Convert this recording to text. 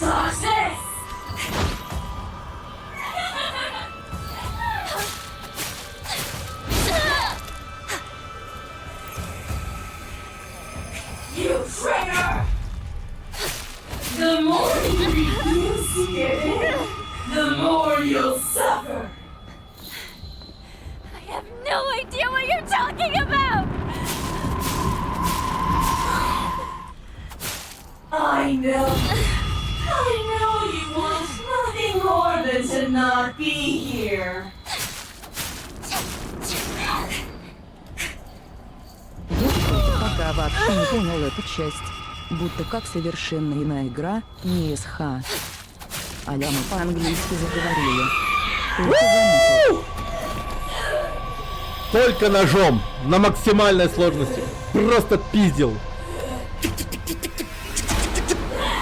Toxic! You traitor! The more you refuse to give in, the more you'll suffer. I have no idea what you're talking about! I know you want nothing more than to not be here. Я пока вообще не понял эту часть. Будто как совершенно иная игра, не СХ. А-ля мы по-английски заговорили. Только заметил. Только ножом, на максимальной сложности. Просто пиздил.